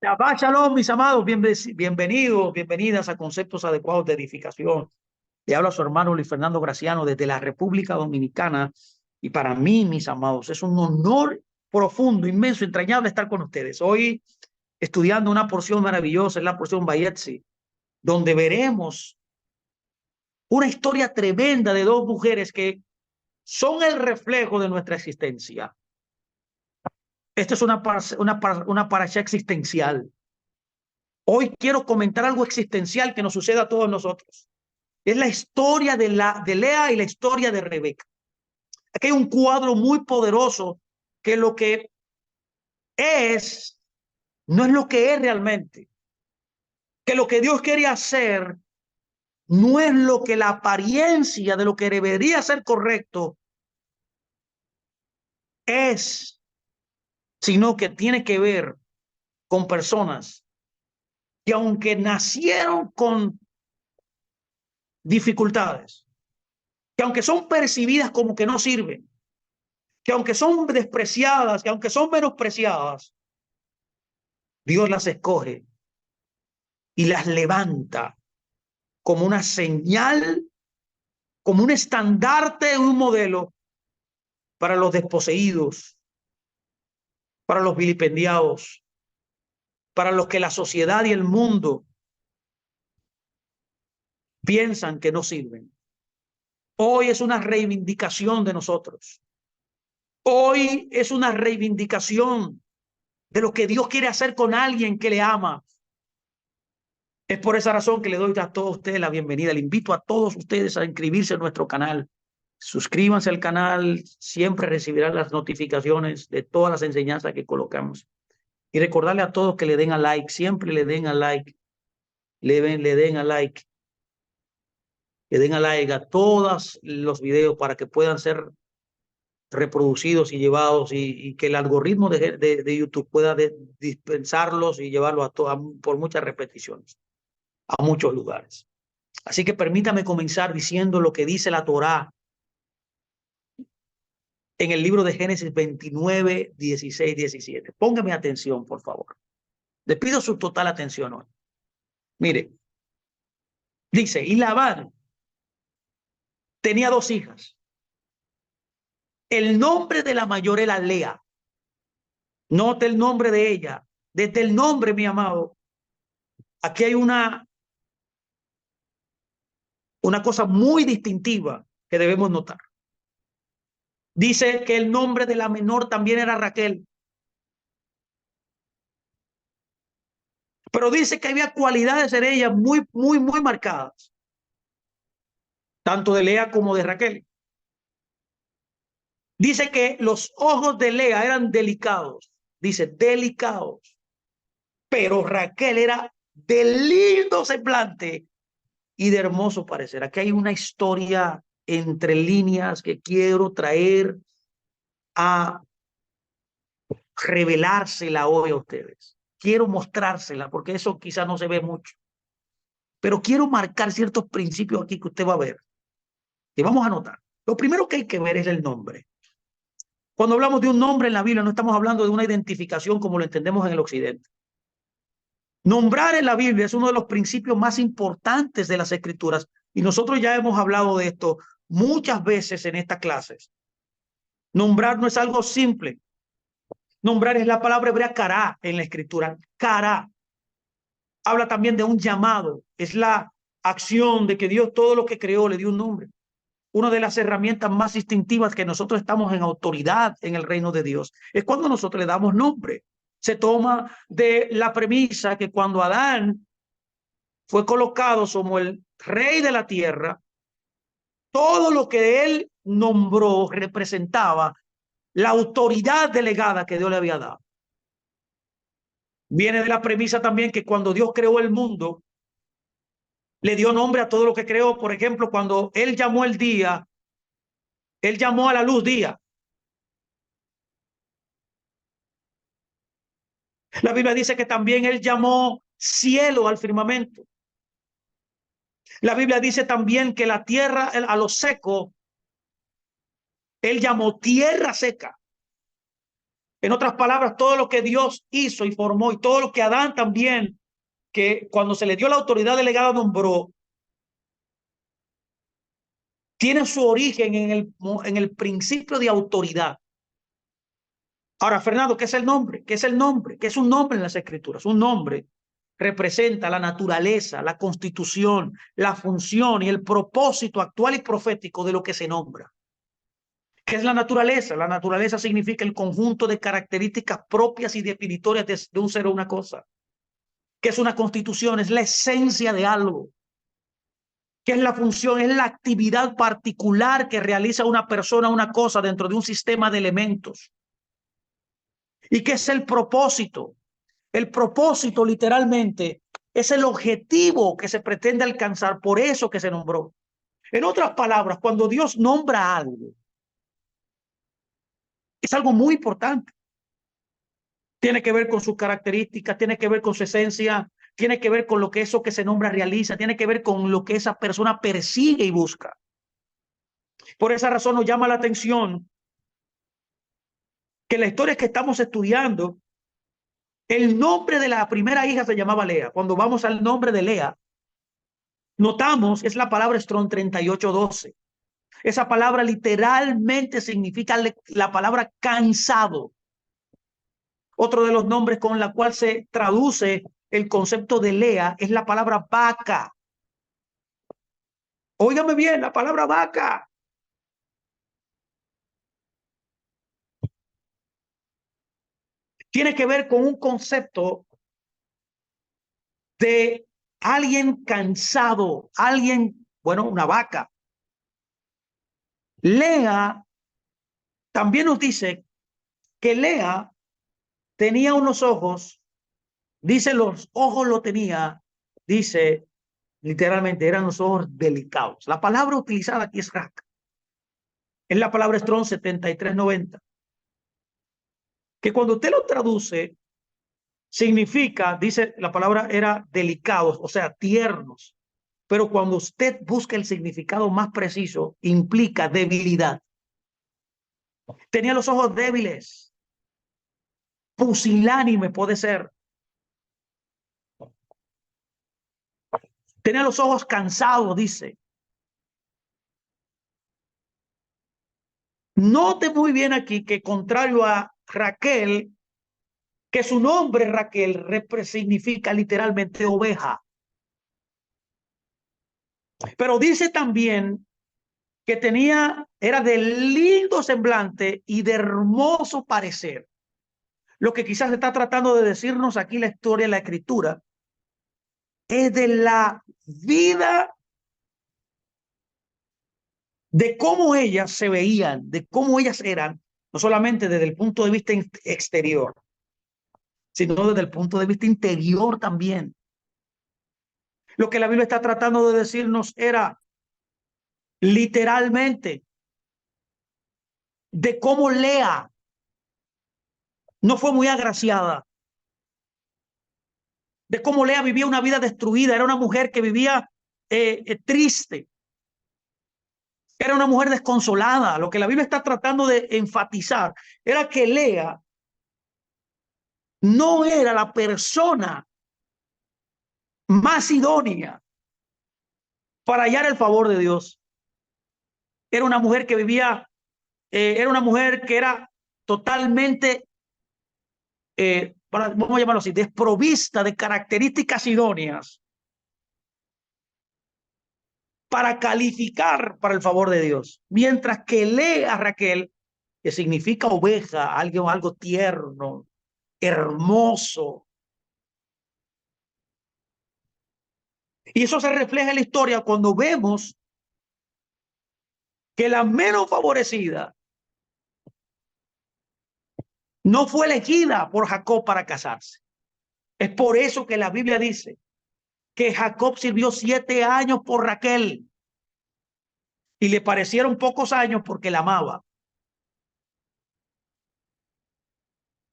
Shabbat Shalom, mis amados, bienvenidos, bienvenidas a Conceptos Adecuados de Edificación. Le habla su hermano Luis Fernando Graciano desde la República Dominicana. Y para mí, mis amados, es un honor profundo, inmenso, entrañable estar con ustedes. Hoy estudiando una porción maravillosa, es la porción Bayetzi, donde veremos una historia tremenda de dos mujeres que son el reflejo de nuestra existencia. Esta es una parasha existencial. Hoy quiero comentar algo existencial que nos sucede a todos nosotros. Es la historia de Lea y la historia de Rebeca. Aquí hay un cuadro muy poderoso que lo que es no es lo que es realmente. Que lo que Dios quiere hacer no es lo que la apariencia de lo que debería ser correcto es, sino que tiene que ver con personas que aunque nacieron con dificultades, que aunque son percibidas como que no sirven, que aunque son despreciadas, que aunque son menospreciadas, Dios las escoge y las levanta como una señal, como un estandarte, un modelo para los desposeídos, para los vilipendiados, para los que la sociedad y el mundo piensan que no sirven. Hoy es una reivindicación de nosotros. Hoy es una reivindicación de lo que Dios quiere hacer con alguien que le ama. Es por esa razón que le doy a todos ustedes la bienvenida. Le invito a todos ustedes a inscribirse en nuestro canal. Suscríbanse al canal, siempre recibirán las notificaciones de todas las enseñanzas que colocamos. Y recordarle a todos que le den a like, siempre le den a like, le den a like, le den a like a todos los videos para que puedan ser reproducidos y llevados y que el algoritmo de YouTube pueda dispensarlos y llevarlos por muchas repeticiones, a muchos lugares. Así que permítame comenzar diciendo lo que dice la Torá en el libro de Génesis 29, 16, 17. Póngame atención, por favor. Le pido su total atención hoy. Mire, dice, y Labán tenía dos hijas. El nombre de la mayor era Lea. Note el nombre de ella. Desde el nombre, mi amado, aquí hay una cosa muy distintiva que debemos notar. Dice que el nombre de la menor también era Raquel, pero dice que había cualidades en ella muy, muy, muy marcadas, tanto de Lea como de Raquel. Dice que los ojos de Lea eran delicados, dice delicados, pero Raquel era de lindo semblante y de hermoso parecer. Aquí hay una historia entre líneas que quiero traer a revelársela hoy a ustedes. Quiero mostrársela porque eso quizás no se ve mucho, pero quiero marcar ciertos principios aquí que usted va a ver y vamos a notar. Lo primero que hay que ver es el nombre. Cuando hablamos de un nombre en la Biblia, no estamos hablando de una identificación como lo entendemos en el occidente. Nombrar en la Biblia es uno de los principios más importantes de las escrituras y nosotros ya hemos hablado de esto muchas veces en estas clases. Nombrar no es algo simple. Nombrar es la palabra hebrea kará en la escritura. Kará habla también de un llamado. Es la acción de que Dios todo lo que creó le dio un nombre. Una de las herramientas más instintivas que nosotros estamos en autoridad en el reino de Dios es cuando nosotros le damos nombre. Se toma de la premisa que cuando Adán fue colocado como el rey de la tierra, todo lo que él nombró representaba la autoridad delegada que Dios le había dado. Viene de la premisa también que cuando Dios creó el mundo, le dio nombre a todo lo que creó. Por ejemplo, cuando él llamó el día, él llamó a la luz día. La Biblia dice que también él llamó cielo al firmamento. La Biblia dice también que la tierra, a lo seco, él llamó tierra seca. En otras palabras, todo lo que Dios hizo y formó y todo lo que Adán también, que cuando se le dio la autoridad delegada nombró, tiene su origen en el principio de autoridad. Ahora, Fernando, ¿qué es el nombre? ¿Qué es el nombre? ¿Qué es un nombre en las Escrituras? Un nombre representa la naturaleza, la constitución, la función y el propósito actual y profético de lo que se nombra. ¿Qué es la naturaleza? La naturaleza significa el conjunto de características propias y definitorias de un ser o una cosa. ¿Qué es una constitución? Es la esencia de algo. ¿Qué es la función? Es la actividad particular que realiza una persona o una cosa dentro de un sistema de elementos. ¿Y qué es el propósito? El propósito literalmente es el objetivo que se pretende alcanzar, por eso que se nombró. En otras palabras, cuando Dios nombra algo, es algo muy importante. Tiene que ver con sus características, tiene que ver con su esencia, tiene que ver con lo que eso que se nombra realiza, tiene que ver con lo que esa persona persigue y busca. Por esa razón nos llama la atención que la historia que estamos estudiando, el nombre de la primera hija se llamaba Lea. Cuando vamos al nombre de Lea, notamos, es la palabra Strong 3812. Esa palabra literalmente significa la palabra cansado. Otro de los nombres con la cual se traduce el concepto de Lea es la palabra vaca. Óigame bien, la palabra vaca. Tiene que ver con un concepto de alguien cansado, alguien, bueno, una vaca. Lea también nos dice que Lea tenía unos ojos, dice los ojos lo tenía, dice literalmente eran los ojos delicados. La palabra utilizada aquí es rak. Es la palabra Strong 7390. Que cuando usted lo traduce, significa, dice la palabra era delicados, o sea, tiernos. Pero cuando usted busca el significado más preciso, implica debilidad. Tenía los ojos débiles, pusilánime puede ser. Tenía los ojos cansados, dice. Note muy bien aquí que contrario a Raquel, que su nombre Raquel significa literalmente oveja. Pero dice también que era de lindo semblante y de hermoso parecer. Lo que quizás está tratando de decirnos aquí la historia, la escritura, es de la vida, de cómo ellas se veían, de cómo ellas eran, no solamente desde el punto de vista exterior, sino desde el punto de vista interior también. Lo que la Biblia está tratando de decirnos era literalmente de cómo Lea no fue muy agraciada, de cómo Lea vivía una vida destruida, era una mujer que vivía triste, era una mujer desconsolada. Lo que la Biblia está tratando de enfatizar era que Lea no era la persona más idónea para hallar el favor de Dios. Era una mujer que vivía, era una mujer que era totalmente, vamos a llamarlo así, desprovista de características idóneas para calificar para el favor de Dios. Mientras que Lea, Raquel, que significa oveja, algo tierno, hermoso. Y eso se refleja en la historia cuando vemos que la menos favorecida no fue elegida por Jacob para casarse. Es por eso que la Biblia dice que Jacob sirvió 7 años por Raquel y le parecieron pocos años porque la amaba.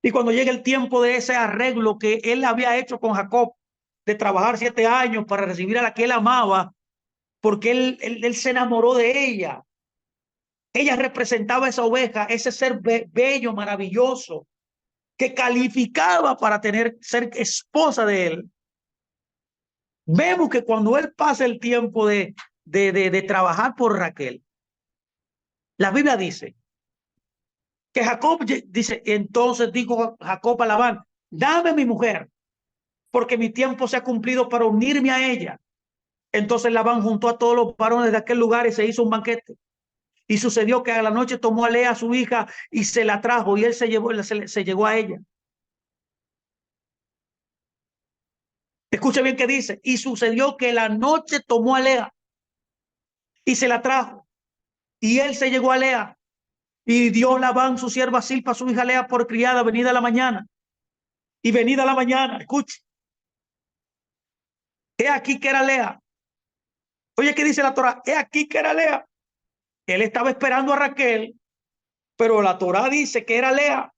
Y cuando llega el tiempo de ese arreglo que él había hecho con Jacob, de trabajar 7 años para recibir a la que él amaba, porque él se enamoró de ella. Ella representaba esa oveja, ese ser bello, maravilloso, que calificaba para ser esposa de él, vemos que cuando él pasa el tiempo de trabajar por Raquel, la Biblia dice que Jacob dice, entonces dijo Jacob a Labán, dame mi mujer, porque mi tiempo se ha cumplido para unirme a ella. Entonces Labán juntó a todos los varones de aquel lugar y se hizo un banquete. Y sucedió que a la noche tomó a Lea, su hija, y se la trajo, y él se llegó a ella. Escucha bien qué dice. Y sucedió que la noche tomó a Lea y se la trajo, y él se llegó a Lea. Y dio Labán su sierva Silpa, su hija Lea, por criada, venida a la mañana. Y venida a la mañana, escuche, he aquí que era Lea. Oye, ¿qué dice la Torá? He aquí que era Lea. Él estaba esperando a Raquel, pero la Torá dice que era Lea.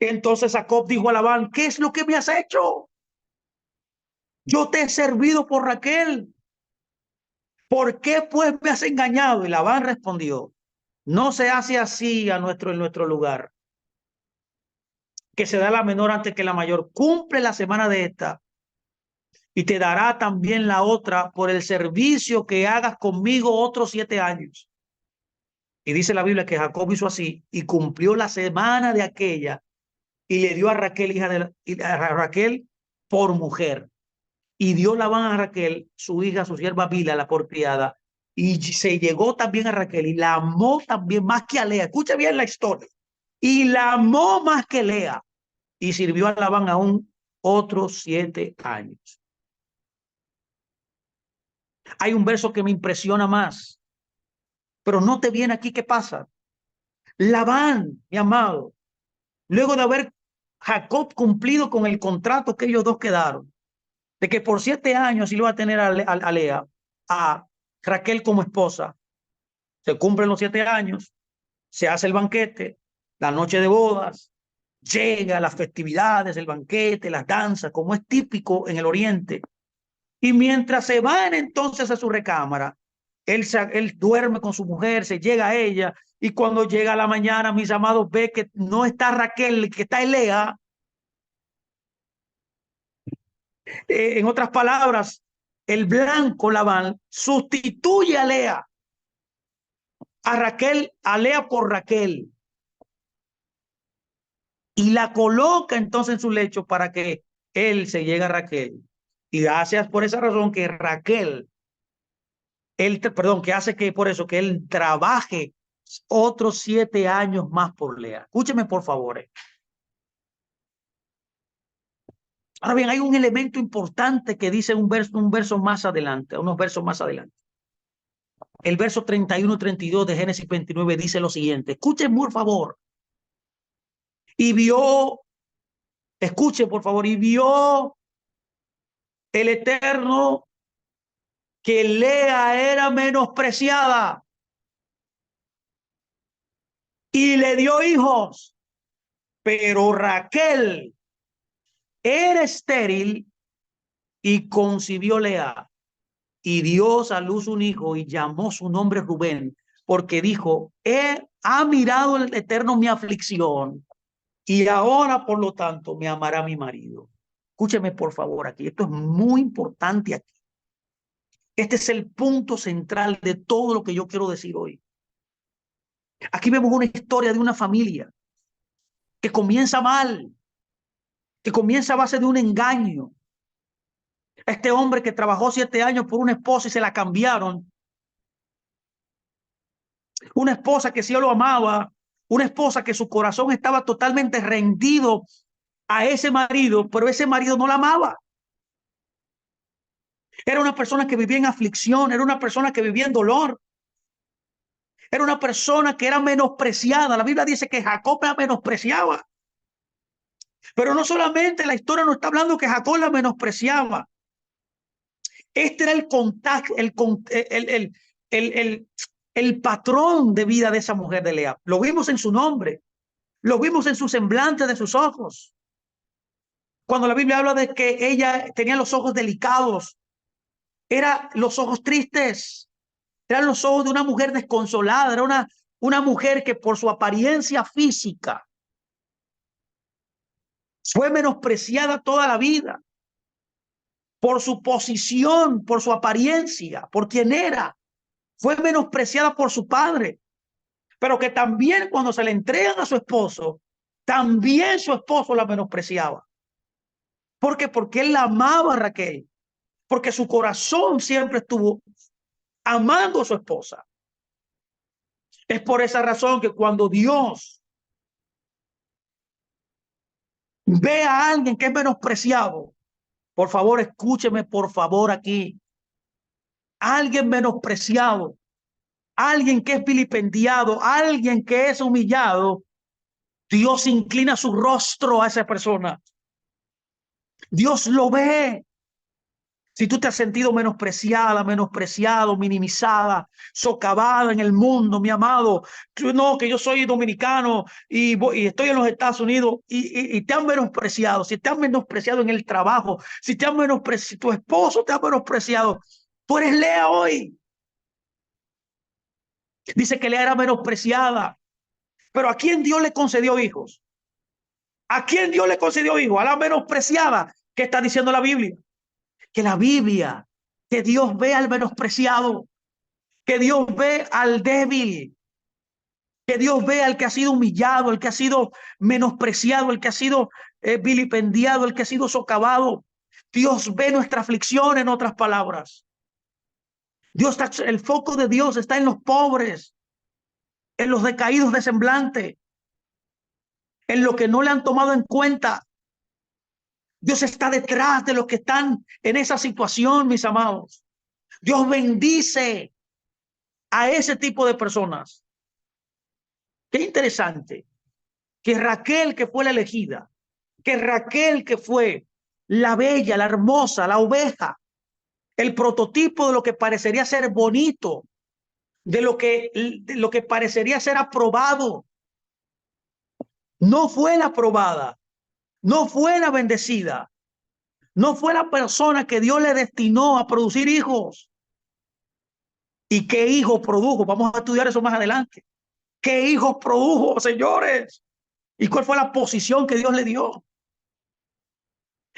Entonces Jacob dijo a Labán, ¿qué es lo que me has hecho? Yo te he servido por Raquel. ¿Por qué pues me has engañado? Y Labán respondió, no se hace así en nuestro lugar, que se da la menor antes que la mayor. Cumple la semana de esta y te dará también la otra por el servicio que hagas conmigo otros 7 años. Y dice la Biblia que Jacob hizo así y cumplió la semana de aquella y le dio a Raquel, a Raquel por mujer. Y dio Labán a Raquel, su hija, su sierva Bila, la porcriada, y se llegó también a Raquel y la amó también más que a Lea. Escucha bien la historia. Y la amó más que Lea y sirvió a Labán aún otros 7 años. Hay un verso que me impresiona más, pero no te viene aquí qué pasa. Labán, mi amado, luego de haber Jacob cumplido con el contrato que ellos dos quedaron, de que por 7 años iba a tener a Lea, a Raquel como esposa, se cumplen los 7 años, se hace el banquete, la noche de bodas, llega las festividades, el banquete, las danzas, como es típico en el Oriente. Y mientras se van entonces a su recámara, él duerme con su mujer, se llega a ella, y cuando llega a la mañana, mis amados, ve que no está Raquel, que está Lea. En otras palabras, el blanco Labán sustituye a Lea, a Raquel, a Lea por Raquel, y la coloca entonces en su lecho para que él se llegue a Raquel. Y gracias por esa razón que Raquel, perdón, que hace que por eso que él trabaje otros 7 años más por Lea. Escúcheme por favor. Ahora bien, hay un elemento importante que dice un verso más adelante, unos versos más adelante. El verso 31 y 32 de Génesis 29 dice lo siguiente. Escuchen por favor. Y vio, escuche por favor, y vio el Eterno que Lea era menospreciada y le dio hijos, pero Raquel era estéril y concibió Lea y dio a luz un hijo y llamó su nombre Rubén, porque dijo, ha mirado el Eterno mi aflicción y ahora por lo tanto me amará mi marido. Escúcheme por favor aquí, esto es muy importante aquí. Este es el punto central de todo lo que yo quiero decir hoy. Aquí vemos una historia de una familia que comienza mal, que comienza a base de un engaño. Este hombre que trabajó 7 años por una esposa y se la cambiaron. Una esposa que sí lo amaba, una esposa que su corazón estaba totalmente rendido a ese marido, pero ese marido no la amaba. Era una persona que vivía en aflicción, era una persona que vivía en dolor. Era una persona que era menospreciada. La Biblia dice que Jacob la menospreciaba. Pero no solamente la historia nos está hablando que Jacob la menospreciaba. Este era el contacto, el patrón de vida de esa mujer de Lea. Lo vimos en su nombre, lo vimos en su semblante de sus ojos. Cuando la Biblia habla de que ella tenía los ojos delicados, eran los ojos tristes, eran los ojos de una mujer desconsolada, era una mujer que por su apariencia física Fue menospreciada toda la vida por su posición, por su apariencia, por quien era. Fue menospreciada por su padre, pero que también cuando se le entregan a su esposo, también su esposo la menospreciaba. ¿Por qué? Porque él la amaba a Raquel, porque su corazón siempre estuvo amando a su esposa. Es por esa razón que cuando Dios ve a alguien que es menospreciado, por favor, escúcheme, por favor, aquí. Alguien menospreciado, alguien que es vilipendiado, alguien que es humillado, Dios inclina su rostro a esa persona. Dios lo ve. Si tú te has sentido menospreciada, menospreciado, minimizada, socavada en el mundo, mi amado, no, que yo soy dominicano y estoy en los Estados Unidos y te han menospreciado, si te han menospreciado en el trabajo, si te han menospreciado, si tu esposo te ha menospreciado, tú eres Lea hoy. Dice que Lea era menospreciada, pero ¿a quién Dios le concedió hijos? ¿A quién Dios le concedió hijos? A la menospreciada. ¿Qué está diciendo la Biblia? Que la Biblia, que Dios ve al menospreciado, que Dios ve al débil, que Dios ve al que ha sido humillado, el que ha sido menospreciado, el que ha sido vilipendiado, el que ha sido socavado. Dios ve nuestra aflicción, en otras palabras. Dios está, el foco de Dios está en los pobres, en los decaídos de semblante, en lo que no le han tomado en cuenta. Dios está detrás de los que están en esa situación, mis amados. Dios bendice a ese tipo de personas. Qué interesante que Raquel, que fue la elegida, que Raquel, que fue la bella, la hermosa, la oveja, el prototipo de lo que parecería ser bonito, de lo que parecería ser aprobado, no fue la aprobada, no fue la bendecida, no fue la persona que Dios le destinó a producir hijos. ¿Y qué hijo produjo? Vamos a estudiar eso más adelante. ¿Qué hijos produjo, señores? ¿Y cuál fue la posición que Dios le dio?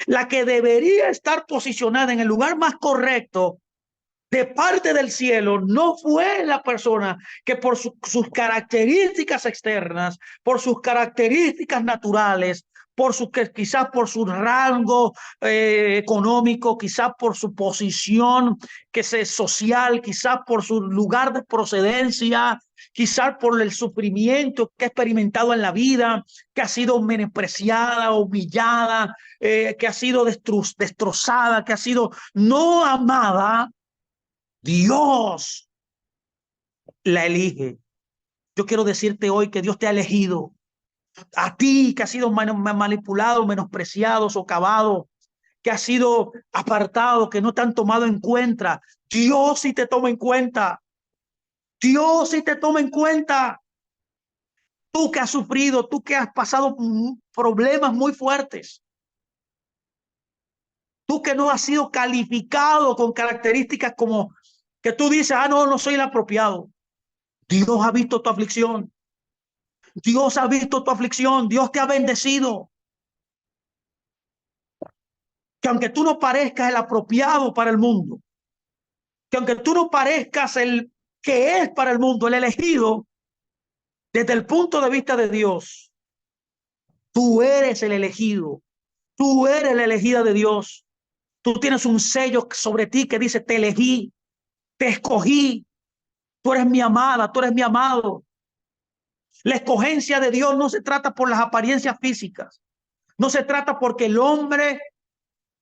La que debería estar posicionada en el lugar más correcto de parte del cielo no fue la persona que por sus características externas, por sus características naturales, quizás por su rango económico, quizás por su posición social, quizás por su lugar de procedencia, quizás por el sufrimiento que ha experimentado en la vida, que ha sido menospreciada, humillada, que ha sido destrozada, que ha sido no amada. Dios la elige. Yo quiero decirte hoy que Dios te ha elegido. A ti que has sido manipulado, menospreciado, socavado, que has sido apartado, que no te han tomado en cuenta. Dios sí te toma en cuenta. Dios sí te toma en cuenta. Tú que has sufrido, tú que has pasado problemas muy fuertes. Tú que no has sido calificado con características como que tú dices, no, no soy el apropiado. Dios ha visto tu aflicción. Dios ha visto tu aflicción. Dios te ha bendecido. Que aunque tú no parezcas el apropiado para el mundo, que aunque tú no parezcas el que es para el mundo, el elegido, desde el punto de vista de Dios, tú eres el elegido. Tú eres la elegida de Dios. Tú tienes un sello sobre ti que dice, te elegí, te escogí. Tú eres mi amada, tú eres mi amado. La escogencia de Dios no se trata por las apariencias físicas. No se trata porque el hombre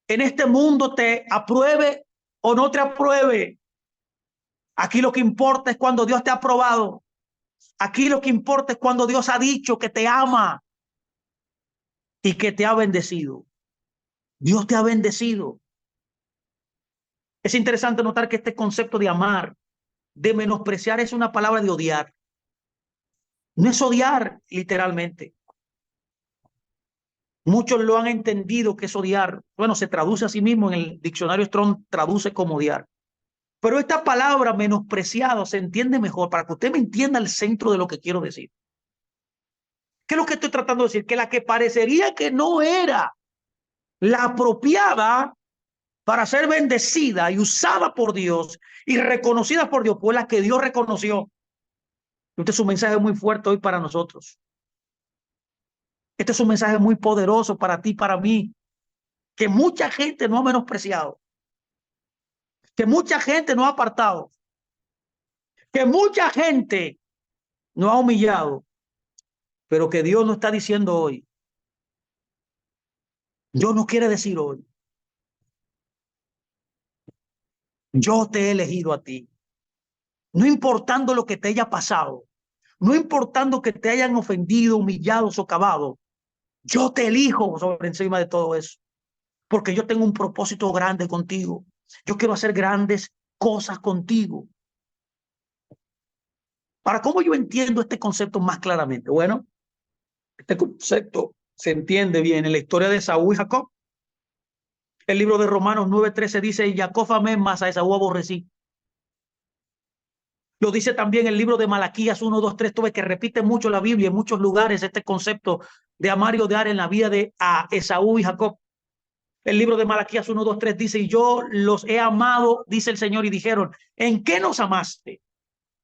en este mundo te apruebe o no te apruebe. Aquí lo que importa es cuando Dios te ha aprobado. Aquí lo que importa es cuando Dios ha dicho que te ama y que te ha bendecido. Dios te ha bendecido. Es interesante notar que este concepto de amar, de menospreciar, es una palabra de odiar. No es odiar literalmente. Muchos lo han entendido que es odiar. Bueno, se traduce a sí mismo en el diccionario Strong, traduce como odiar. Pero esta palabra menospreciado se entiende mejor para que usted me entienda el centro de lo que quiero decir. ¿Qué es lo que estoy tratando de decir? Que la que parecería que no era la apropiada para ser bendecida y usada por Dios y reconocida por Dios, fue la que Dios reconoció. Este es un mensaje muy fuerte hoy para nosotros. Este es un mensaje muy poderoso para ti, para mí, que mucha gente no ha menospreciado, que mucha gente no ha apartado, que mucha gente no ha humillado, pero que Dios no está diciendo hoy. Dios no quiere decir hoy, yo te he elegido a ti, no importando lo que te haya pasado, no importando que te hayan ofendido, humillado, socavado, yo te elijo sobre encima de todo eso, porque yo tengo un propósito grande contigo. Yo quiero hacer grandes cosas contigo. Ahora, ¿cómo yo entiendo este concepto más claramente? Bueno, este concepto se entiende bien en la historia de Saúl y Jacob. El libro de Romanos 9:13 dice, y Jacob amé, mas a Esaú aborrecí. Lo dice también el libro de Malaquías 1, 2, 3. Tuve que repite mucho la Biblia en muchos lugares este concepto de amar y odiar en la vida de Esaú y Jacob. El libro de Malaquías 1, 2, 3 dice, y yo los he amado, dice el Señor, y dijeron, ¿en qué nos amaste?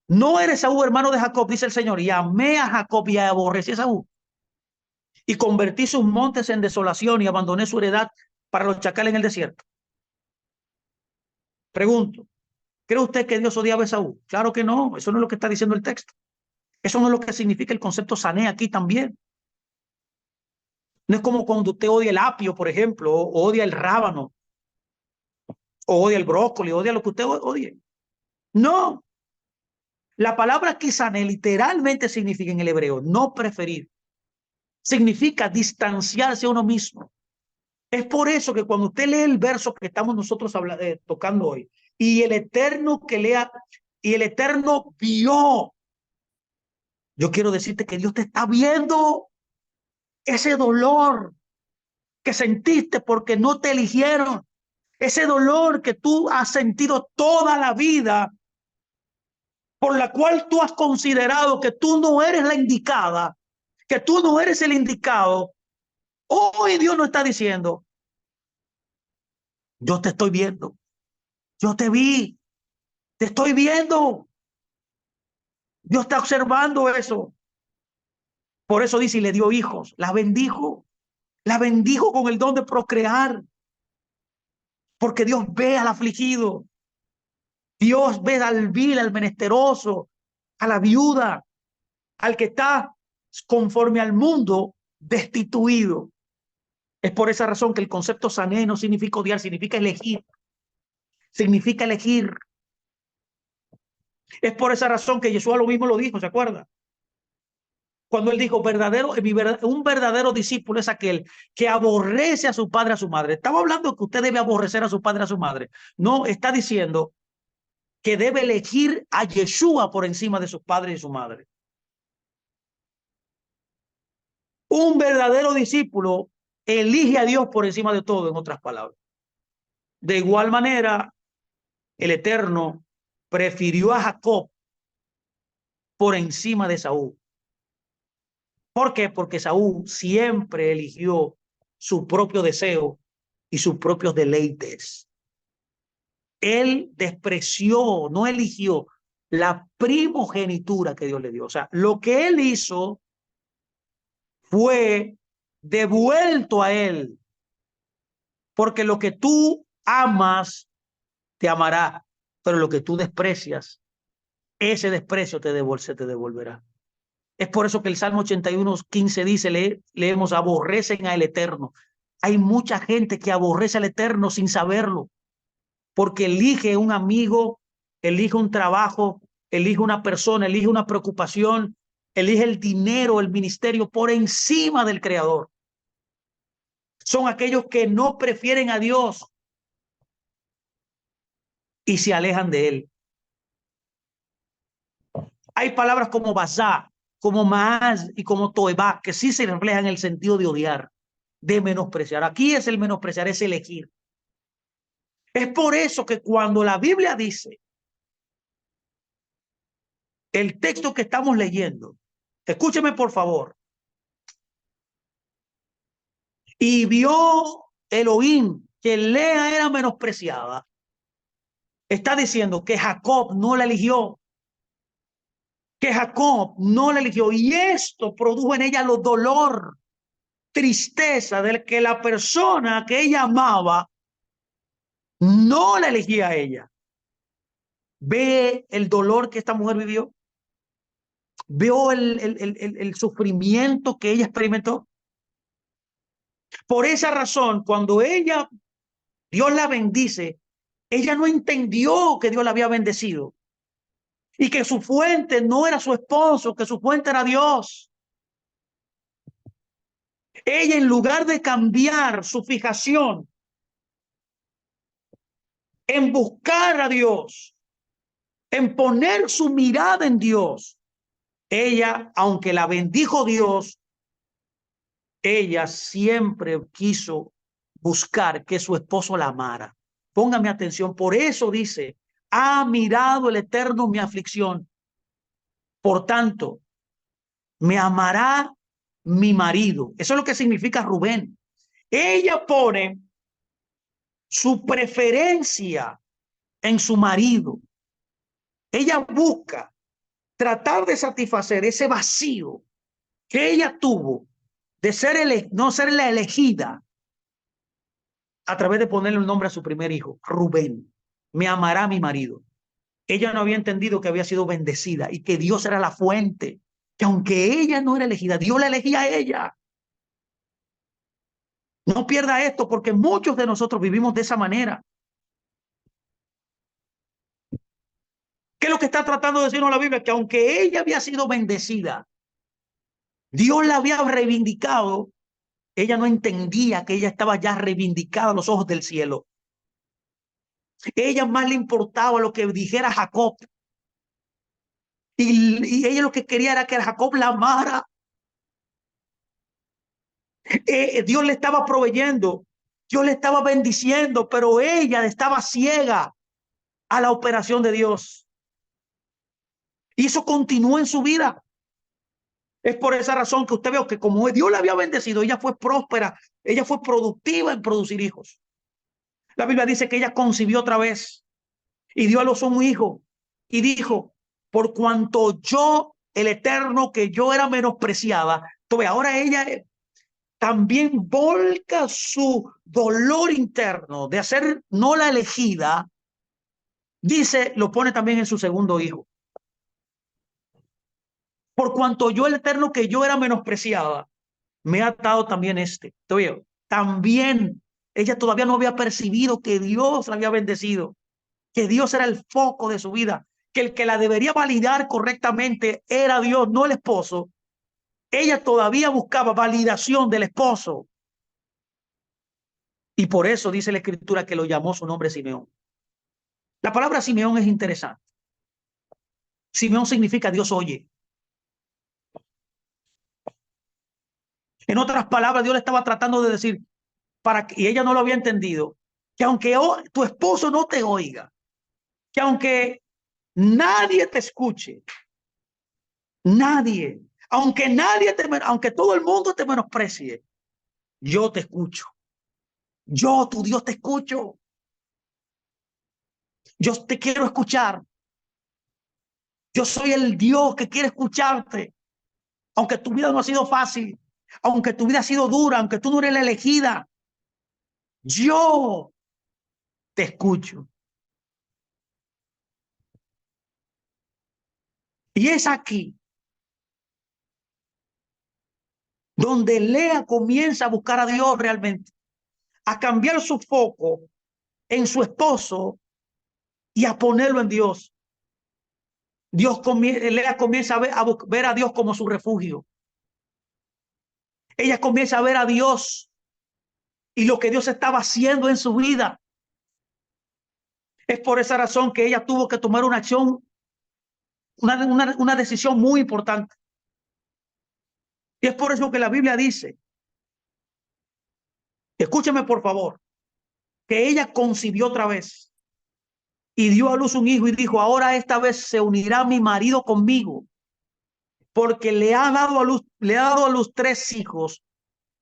No eres Esaú, hermano de Jacob, dice el Señor, y amé a Jacob y aborrecí a Esaú. Y convertí sus montes en desolación y abandoné su heredad para los chacales en el desierto. Pregunto, ¿cree usted que Dios odiaba a Esaú? Claro que no, eso no es lo que está diciendo el texto. Eso no es lo que significa el concepto sané aquí también. No es como cuando usted odia el apio, por ejemplo, o odia el rábano, o odia el brócoli, odia lo que usted odie. No, la palabra kisané literalmente significa en el hebreo no preferir. Significa distanciarse a uno mismo. Es por eso que cuando usted lee el verso que estamos nosotros tocando hoy, y el Eterno que lea, y el Eterno vio, yo quiero decirte que Dios te está viendo ese dolor que sentiste porque no te eligieron, ese dolor que tú has sentido toda la vida, por la cual tú has considerado que tú no eres la indicada, que tú no eres el indicado. Hoy Dios nos está diciendo, yo te estoy viendo, yo te vi, te estoy viendo. Dios está observando eso. Por eso dice, y le dio hijos, la bendijo con el don de procrear, porque Dios ve al afligido, Dios ve al vil, al menesteroso, a la viuda, al que está conforme al mundo destituido. Es por esa razón que el concepto sané no significa odiar, significa elegir. Significa elegir. Es por esa razón que Jesús lo mismo lo dijo, ¿se acuerda? Cuando él dijo, un verdadero discípulo es aquel que aborrece a su padre, a su madre. Estaba hablando de que usted debe aborrecer a su padre, a su madre. No, está diciendo que debe elegir a Yeshua por encima de sus padres y su madre. Un verdadero discípulo elige a Dios por encima de todo, en otras palabras. De igual manera, el Eterno prefirió a Jacob por encima de Saúl. ¿Por qué? Porque Saúl siempre eligió su propio deseo y sus propios deleites. Él despreció, no eligió la primogenitura que Dios le dio. O sea, lo que él hizo fue devuelto a él, porque lo que tú amas te amará, pero lo que tú desprecias, ese desprecio se te devolverá. Es por eso que el Salmo 81:15 dice, leemos, aborrecen al Eterno. Hay mucha gente que aborrece al Eterno sin saberlo, porque elige un amigo, elige un trabajo, elige una persona, elige una preocupación, elige el dinero, el ministerio por encima del Creador. Son aquellos que no prefieren a Dios y se alejan de Él. Hay palabras como basá, como maaz y como toebá, que sí se reflejan en el sentido de odiar, de menospreciar. Aquí es el menospreciar, es elegir. Es por eso que cuando la Biblia dice, el texto que estamos leyendo, escúcheme por favor, y vio Elohim que Lea era menospreciada, está diciendo que Jacob no la eligió, que Jacob no la eligió, y esto produjo en ella los dolor, tristeza de que la persona que ella amaba no la elegía a ella. Ve el dolor que esta mujer vivió, vio el sufrimiento que ella experimentó. Por esa razón, cuando Dios la bendice, ella no entendió que Dios la había bendecido y que su fuente no era su esposo, que su fuente era Dios. Ella, en lugar de cambiar su fijación en buscar a Dios, en poner su mirada en Dios, ella, aunque la bendijo Dios, ella siempre quiso buscar que su esposo la amara. Póngame atención, por eso dice, ha mirado el Eterno mi aflicción, por tanto, me amará mi marido. Eso es lo que significa Rubén. Ella pone su preferencia en su marido. Ella busca tratar de satisfacer ese vacío que ella tuvo de no ser la elegida a través de ponerle un nombre a su primer hijo, Rubén. Me amará mi marido. Ella no había entendido que había sido bendecida y que Dios era la fuente, que aunque ella no era elegida, Dios la elegía a ella. No pierda esto, porque muchos de nosotros vivimos de esa manera. ¿Qué es lo que está tratando de decirnos la Biblia? Que aunque ella había sido bendecida, Dios la había reivindicado, ella no entendía que ella estaba ya reivindicada a los ojos del cielo. Ella más le importaba lo que dijera Jacob. Y ella lo que quería era que Jacob la amara. Dios le estaba proveyendo, Dios le estaba bendiciendo, pero ella estaba ciega a la operación de Dios. Y eso continuó en su vida. Es por esa razón que usted ve que como Dios la había bendecido, ella fue próspera, ella fue productiva en producir hijos. La Biblia dice que ella concibió otra vez y dio a luz un hijo y dijo, por cuanto yo, el Eterno, que yo era menospreciada, entonces ahora ella también volca su dolor interno de ser no la elegida, dice, lo pone también en su segundo hijo. Por cuanto yo, el Eterno, que yo era menospreciada, me ha dado también este. También ella todavía no había percibido que Dios la había bendecido, que Dios era el foco de su vida, que el que la debería validar correctamente era Dios, no el esposo. Ella todavía buscaba validación del esposo. Y por eso dice la Escritura que lo llamó su nombre Simeón. La palabra Simeón es interesante. Simeón significa Dios oye. En otras palabras, Dios le estaba tratando de decir, y ella no lo había entendido, que aunque tu esposo no te oiga, que aunque nadie te escuche, nadie, aunque todo el mundo te menosprecie, yo te escucho. Yo, tu Dios, te escucho. Yo te quiero escuchar. Yo soy el Dios que quiere escucharte. Aunque tu vida no ha sido fácil, aunque tu vida ha sido dura, aunque tú no eres la elegida, yo te escucho. Y es aquí donde Lea comienza a buscar a Dios realmente, a cambiar su foco en su esposo y a ponerlo en Dios. Lea comienza ver a Dios como su refugio. Ella comienza a ver a Dios y lo que Dios estaba haciendo en su vida. Es por esa razón que ella tuvo que tomar una acción, una decisión muy importante. Y es por eso que la Biblia dice, escúcheme por favor, que ella concibió otra vez y dio a luz un hijo y dijo, ahora esta vez se unirá mi marido conmigo, porque le ha dado a luz 3 hijos.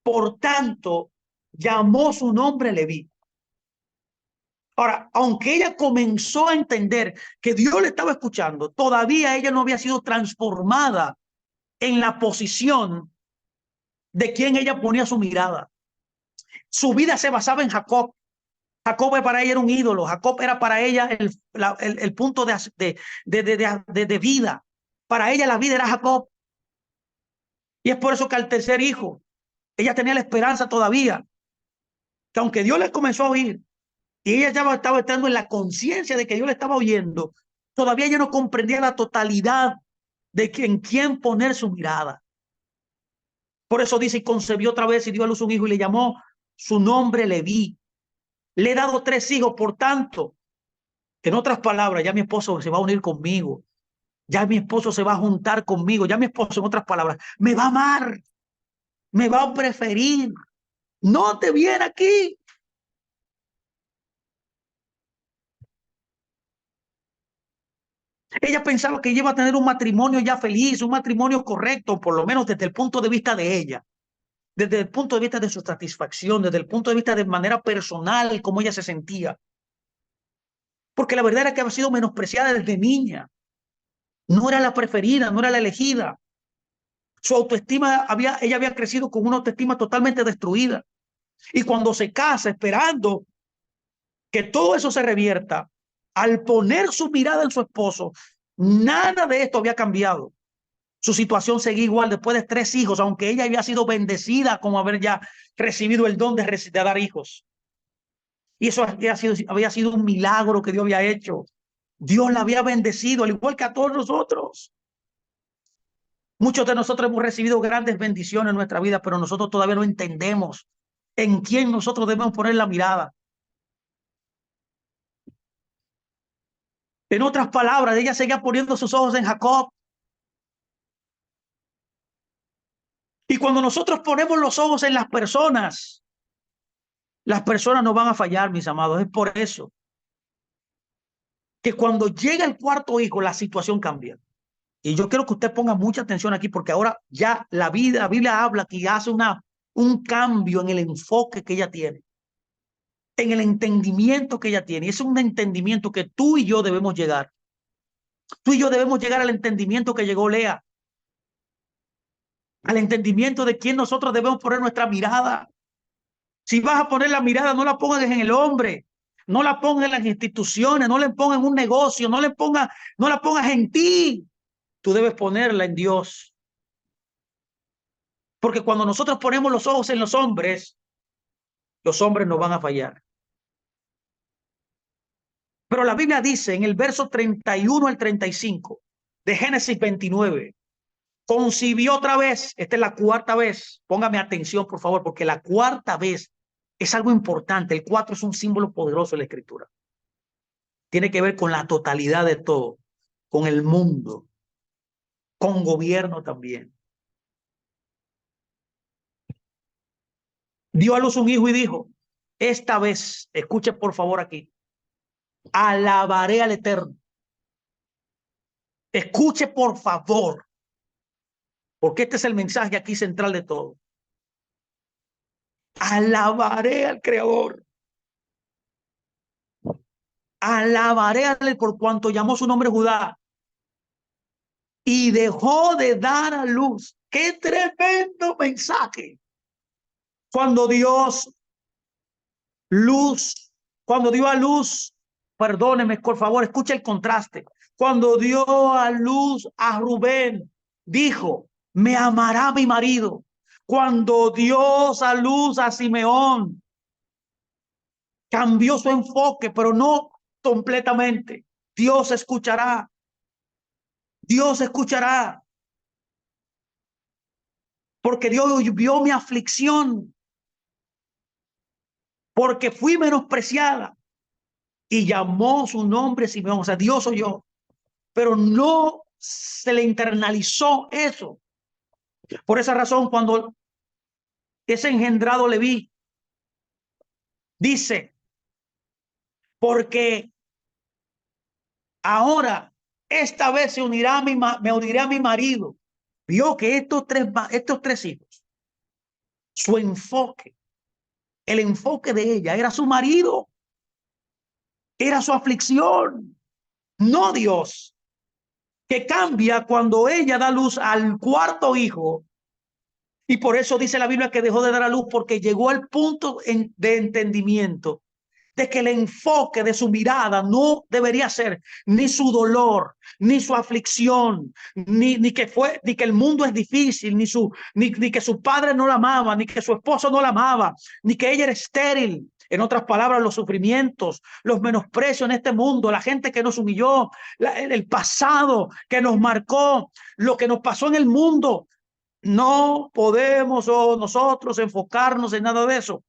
Por tanto, llamó su nombre Leví. Ahora, aunque ella comenzó a entender que Dios le estaba escuchando, todavía ella no había sido transformada en la posición de quien ella ponía su mirada. Su vida se basaba en Jacob. Jacob para ella era un ídolo. Jacob era para ella el punto de vida. Para ella la vida era Jacob. Y es por eso que al tercer hijo, ella tenía la esperanza todavía, que aunque Dios le comenzó a oír, y ella ya estaba estando en la conciencia de que Dios le estaba oyendo, todavía ella no comprendía la totalidad de que en quién poner su mirada. Por eso dice, y concebió otra vez y dio a luz un hijo y le llamó su nombre Leví. Le he dado 3 hijos, por tanto, en otras palabras, ya mi esposo se va a unir conmigo, ya mi esposo se va a juntar conmigo, ya mi esposo, en otras palabras, me va a amar, me va a preferir. No te viene aquí. Ella pensaba que iba a tener un matrimonio ya feliz, un matrimonio correcto, por lo menos desde el punto de vista de ella, desde el punto de vista de su satisfacción, desde el punto de vista de manera personal, cómo ella se sentía. Porque la verdad era que había sido menospreciada desde niña. No era la preferida, no era la elegida. Su autoestima ella había crecido con una autoestima totalmente destruida. Y cuando se casa, esperando que todo eso se revierta, al poner su mirada en su esposo, nada de esto había cambiado. Su situación seguía igual después de 3 hijos, aunque ella había sido bendecida como haber ya recibido el don de dar hijos. Y eso había sido un milagro que Dios había hecho. Dios la había bendecido, al igual que a todos nosotros. Muchos de nosotros hemos recibido grandes bendiciones en nuestra vida, pero nosotros todavía no entendemos en quién nosotros debemos poner la mirada. En otras palabras, ella seguía poniendo sus ojos en Jacob. Y cuando nosotros ponemos los ojos en las personas no van a fallar, mis amados. Es por eso que cuando llega el cuarto hijo, la situación cambia. Y yo quiero que usted ponga mucha atención aquí, porque ahora ya la Biblia habla que hace un cambio en el enfoque que ella tiene, en el entendimiento que ella tiene. Y es un entendimiento que tú y yo debemos llegar. Tú y yo debemos llegar al entendimiento que llegó Lea, al entendimiento de quién nosotros debemos poner nuestra mirada. Si vas a poner la mirada, no la pongas en el hombre, no la pongas en las instituciones, no le pongas en un negocio, no la pongas en ti. Tú debes ponerla en Dios. Porque cuando nosotros ponemos los ojos en los hombres nos van a fallar. Pero la Biblia dice en el verso 31 al 35 de Génesis 29, concibió otra vez, esta es la cuarta vez, póngame atención por favor, porque la cuarta vez es algo importante. El 4 es un símbolo poderoso en la escritura. Tiene que ver con la totalidad de todo, con el mundo, con gobierno también. Dio a luz un hijo y dijo, esta vez, escuche por favor aquí, alabaré al Eterno. Escuche por favor, porque este es el mensaje aquí central de todo. Alabaré al Creador. Alabaré a él por cuanto llamó su nombre Judá y dejó de dar a luz. ¡Qué tremendo mensaje! Cuando cuando dio a luz, perdóneme, por favor, escuche el contraste. Cuando dio a luz a Rubén, dijo, me amará mi marido. Cuando dio a luz a Simeón, cambió su enfoque, pero no completamente. Dios escuchará. Dios escuchará. Porque Dios vio mi aflicción. Porque fui menospreciada. Y llamó su nombre Simeón. O sea, Dios oyó. Pero no se le internalizó eso. Por esa razón, cuando es engendrado Leví, dice, porque ahora, esta vez me unirá a mi marido. Vio que estos tres hijos, su enfoque El enfoque de ella era su marido, era su aflicción, no Dios, que cambia cuando ella da luz al cuarto hijo. Y por eso dice la Biblia que dejó de dar a luz, porque llegó al punto de entendimiento de que el enfoque de su mirada no debería ser ni su dolor, ni su aflicción, ni que el mundo es difícil, ni que su padre no la amaba, ni que su esposo no la amaba, ni que ella era estéril. En otras palabras, los sufrimientos, los menosprecios en este mundo, la gente que nos humilló, el pasado que nos marcó, lo que nos pasó en el mundo. No podemos nosotros enfocarnos en nada de eso.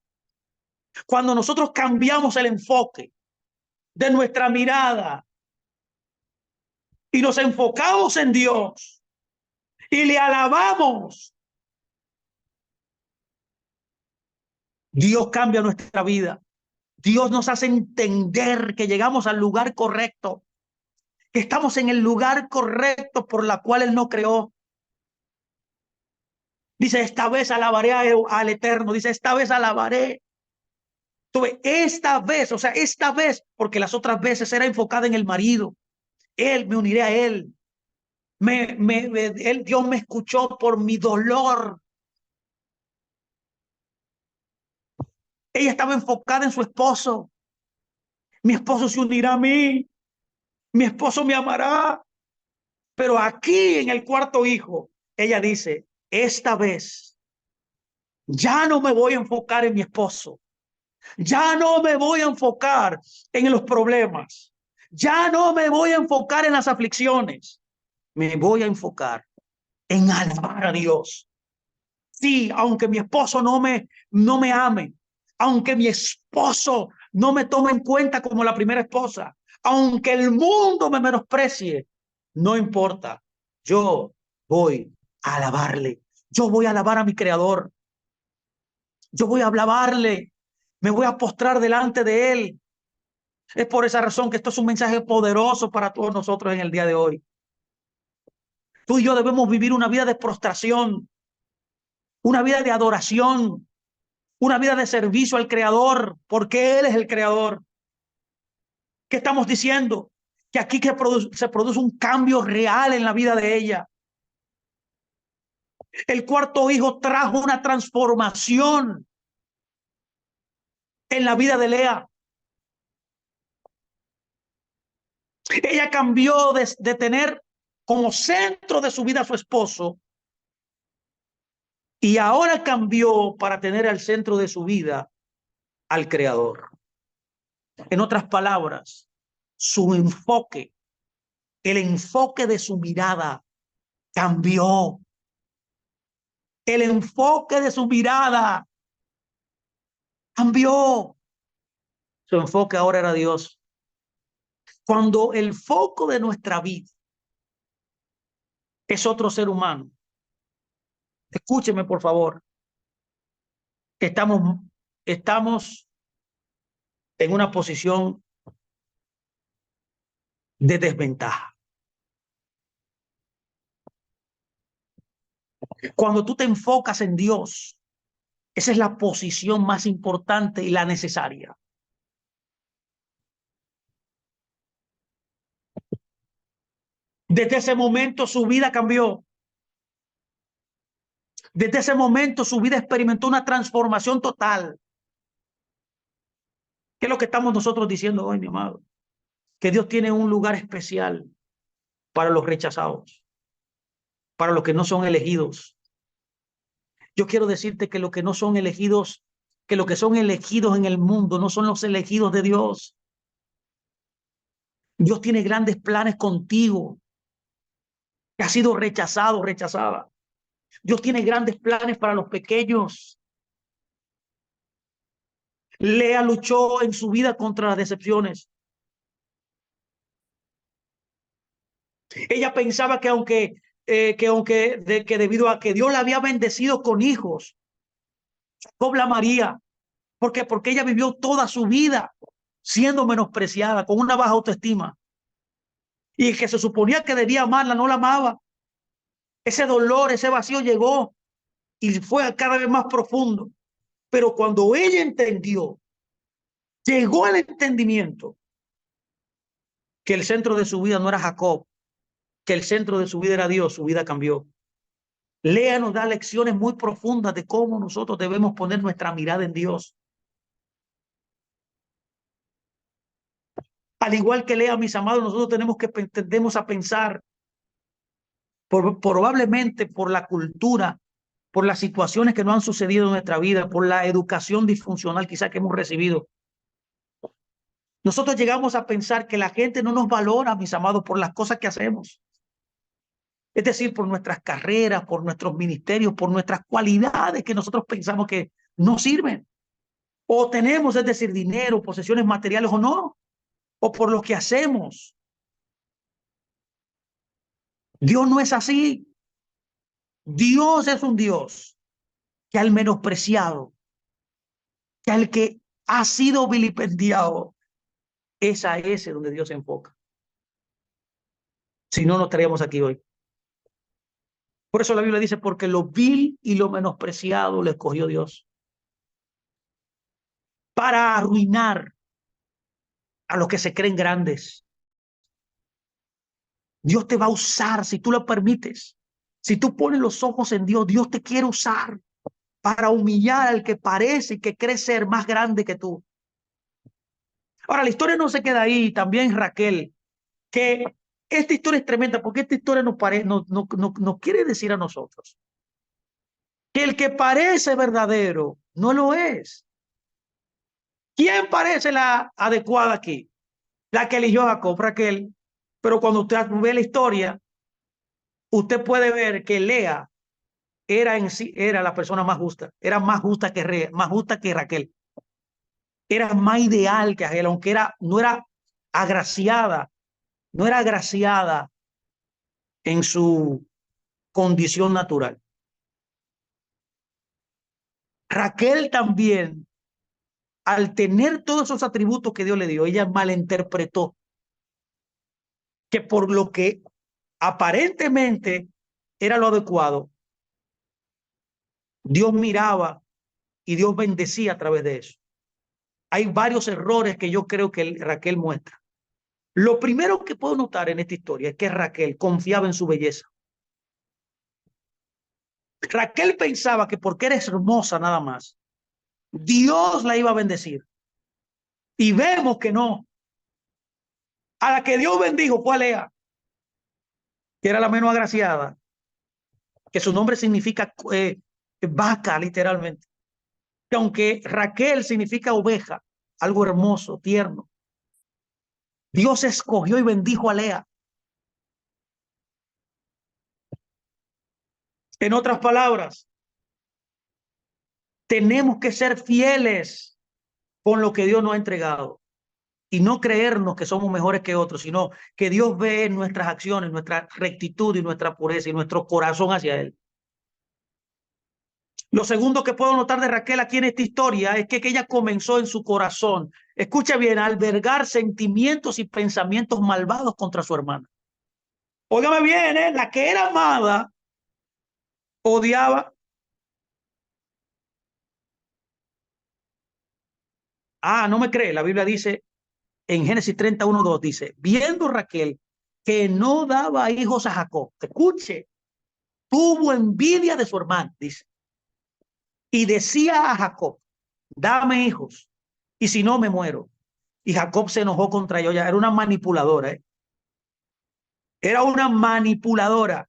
Cuando nosotros cambiamos el enfoque de nuestra mirada y nos enfocamos en Dios y le alabamos, Dios cambia nuestra vida. Dios nos hace entender que llegamos al lugar correcto, que estamos en el lugar correcto por la cual Él nos creó. Dice, esta vez alabaré al Eterno. Dice, esta vez alabaré. Tuve esta vez, o sea, esta vez, porque las otras veces era enfocada en el marido. Él, me uniré a él. Dios me escuchó por mi dolor. Ella estaba enfocada en su esposo. Mi esposo se unirá a mí. Mi esposo me amará. Pero aquí en el cuarto hijo, ella dice, esta vez ya no me voy a enfocar en mi esposo. Ya no me voy a enfocar en los problemas. Ya no me voy a enfocar en las aflicciones. Me voy a enfocar en alabar a Dios. Sí, aunque mi esposo no me ame, aunque mi esposo no me tome en cuenta como la primera esposa, aunque el mundo me menosprecie, no importa. Yo voy a alabarle. Yo voy a alabar a mi creador. Yo voy a alabarle. Me voy a postrar delante de él. Es por esa razón que esto es un mensaje poderoso para todos nosotros en el día de hoy. Tú y yo debemos vivir una vida de prostración, una vida de adoración, una vida de servicio al Creador, porque Él es el Creador. ¿Qué estamos diciendo? Que aquí se produce un cambio real en la vida de ella. El cuarto hijo trajo una transformación en la vida de Lea. Ella cambió de tener como centro de su vida a su esposo y ahora cambió para tener al centro de su vida al Creador. En otras palabras, su enfoque, el enfoque de su mirada cambió. El enfoque de su mirada cambió. Su enfoque ahora era Dios. Cuando el foco de nuestra vida es otro ser humano, escúcheme por favor, estamos, estamos en una posición de desventaja. Cuando tú te enfocas en Dios, esa es la posición más importante y la necesaria. Desde ese momento su vida cambió. Desde ese momento su vida experimentó una transformación total. ¿Qué es lo que estamos nosotros diciendo hoy, mi amado? Que Dios tiene un lugar especial para los rechazados, para los que no son elegidos. Yo quiero decirte que los que no son elegidos, que los que son elegidos en el mundo no son los elegidos de Dios. Dios tiene grandes planes contigo, que has sido rechazado, rechazada. Dios tiene grandes planes para los pequeños. Lea luchó en su vida contra las decepciones. Ella pensaba que debido a que Dios la había bendecido con hijos, Jacob la amaría. Porque ella vivió toda su vida siendo menospreciada, con una baja autoestima. Y el que se suponía que debía amarla, no la amaba. Ese dolor, ese vacío llegó y fue cada vez más profundo. Pero cuando ella entendió, llegó al entendimiento que el centro de su vida no era Jacob, que el centro de su vida era Dios, su vida cambió. Lea nos da lecciones muy profundas de cómo nosotros debemos poner nuestra mirada en Dios. Al igual que Lea, mis amados, nosotros tendemos a pensar, probablemente por la cultura, por las situaciones que no han sucedido en nuestra vida, por la educación disfuncional quizá que hemos recibido. Nosotros llegamos a pensar que la gente no nos valora, mis amados, por las cosas que hacemos. Es decir, por nuestras carreras, por nuestros ministerios, por nuestras cualidades que nosotros pensamos que no sirven. O tenemos, es decir, dinero, posesiones materiales o no, o por lo que hacemos. Dios no es así. Dios es un Dios que al menospreciado, que al que ha sido vilipendiado, es a ese donde Dios se enfoca. Si no, no estaríamos aquí hoy. Por eso la Biblia dice, porque lo vil y lo menospreciado le escogió Dios para arruinar a los que se creen grandes. Dios te va a usar si tú lo permites. Si tú pones los ojos en Dios, Dios te quiere usar para humillar al que parece y que cree ser más grande que tú. Ahora, la historia no se queda ahí. También Raquel, que esta historia es tremenda porque esta historia nos quiere decir a nosotros que el que parece verdadero no lo es. ¿Quién parece la adecuada aquí? La que eligió Jacob, Raquel. Pero cuando usted ve la historia, usted puede ver que Lea era la persona más justa, era más justa que Raquel, era más ideal que Raquel, aunque no era agraciada, no era agraciada en su condición natural. Raquel también, al tener todos esos atributos que Dios le dio, ella malinterpretó que por lo que aparentemente era lo adecuado, Dios miraba y Dios bendecía a través de eso. Hay varios errores que yo creo que Raquel muestra. Lo primero que puedo notar en esta historia es que Raquel confiaba en su belleza. Raquel pensaba que porque era hermosa nada más, Dios la iba a bendecir. Y vemos que no. A la que Dios bendijo fue a Lea, que era la menos agraciada, que su nombre significa vaca, literalmente. Que aunque Raquel significa oveja, algo hermoso, tierno, Dios escogió y bendijo a Lea. En otras palabras, tenemos que ser fieles con lo que Dios nos ha entregado y no creernos que somos mejores que otros, sino que Dios ve nuestras acciones, nuestra rectitud y nuestra pureza y nuestro corazón hacia Él. Lo segundo que puedo notar de Raquel aquí en esta historia es que ella comenzó en su corazón, escucha bien, a albergar sentimientos y pensamientos malvados contra su hermana. Óigame bien, la que era amada odiaba. No me cree, la Biblia dice en Génesis 31:2 dice, viendo Raquel que no daba hijos a Jacob, escuche, tuvo envidia de su hermano, dice, y decía a Jacob, dame hijos, y si no me muero. Y Jacob se enojó contra ella, era una manipuladora, era una manipuladora,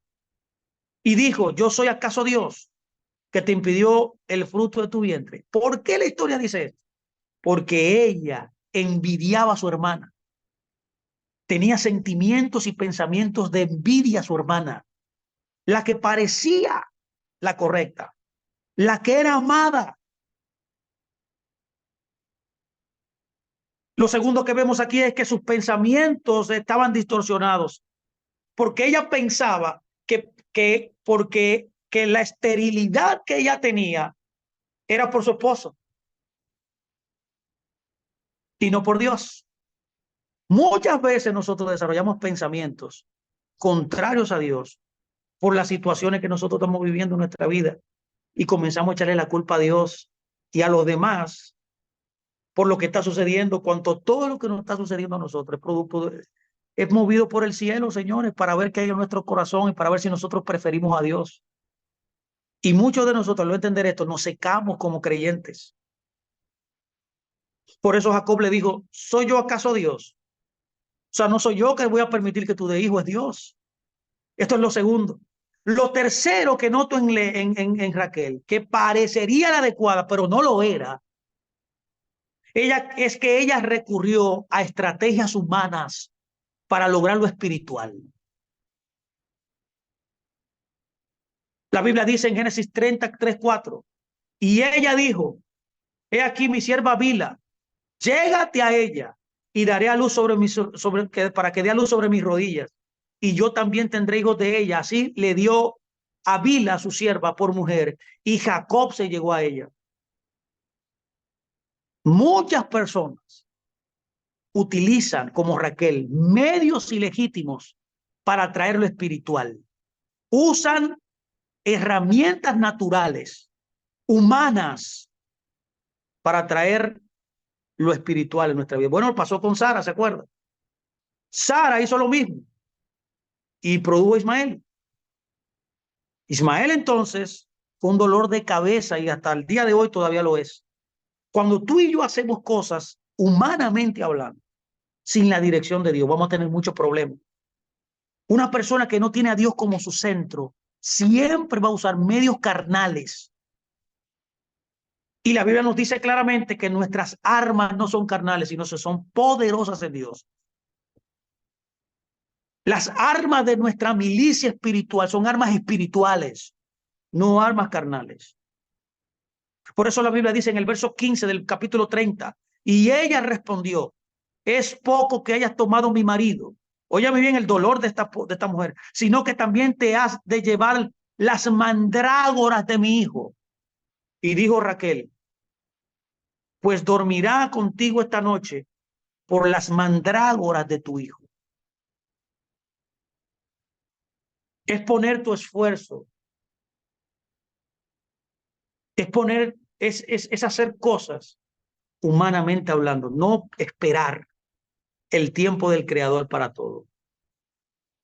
y dijo, ¿yo soy acaso Dios que te impidió el fruto de tu vientre? ¿Por qué la historia dice esto? Porque ella envidiaba a su hermana. Tenía sentimientos y pensamientos de envidia a su hermana, la que parecía la correcta, la que era amada. Lo segundo que vemos aquí es que sus pensamientos estaban distorsionados, porque ella pensaba que la esterilidad que ella tenía era por su esposo y no por Dios. Muchas veces nosotros desarrollamos pensamientos contrarios a Dios por las situaciones que nosotros estamos viviendo en nuestra vida y comenzamos a echarle la culpa a Dios y a los demás por lo que está sucediendo, cuanto todo lo que nos está sucediendo a nosotros es producto es movido por el cielo, señores, para ver qué hay en nuestro corazón y para ver si nosotros preferimos a Dios. Y muchos de nosotros, al no entender esto, nos secamos como creyentes. Por eso Jacob le dijo, ¿soy yo acaso Dios? O sea, no soy yo que voy a permitir que tu de hijo es Dios. Esto es lo segundo. Lo tercero que noto en Raquel, que parecería la adecuada, pero no lo era, es que ella recurrió a estrategias humanas para lograr lo espiritual. La Biblia dice en Génesis 33:4, y ella dijo, he aquí mi sierva Bila, llégate a ella y daré a luz para que dé a luz sobre mis rodillas, y yo también tendré hijos de ella. Así le dio a Bila, su sierva, por mujer, y Jacob se llegó a ella. Muchas personas utilizan, como Raquel, medios ilegítimos para atraer lo espiritual. Usan herramientas naturales, humanas, para atraer lo espiritual en nuestra vida. Bueno, pasó con Sara, ¿se acuerdan? Sara hizo lo mismo y produjo a Ismael. Ismael entonces fue un dolor de cabeza y hasta el día de hoy todavía lo es. Cuando tú y yo hacemos cosas humanamente hablando, sin la dirección de Dios, vamos a tener muchos problemas. Una persona que no tiene a Dios como su centro siempre va a usar medios carnales. Y la Biblia nos dice claramente que nuestras armas no son carnales, sino que son poderosas en Dios. Las armas de nuestra milicia espiritual son armas espirituales, no armas carnales. Por eso la Biblia dice en el verso 15 del capítulo 30, y ella respondió, es poco que hayas tomado mi marido. Óyame bien el dolor de esta mujer, sino que también te has de llevar las mandrágoras de mi hijo. Y dijo Raquel, pues dormirá contigo esta noche por las mandrágoras de tu hijo. Es poner tu esfuerzo, es hacer cosas humanamente hablando, no esperar el tiempo del Creador para todo.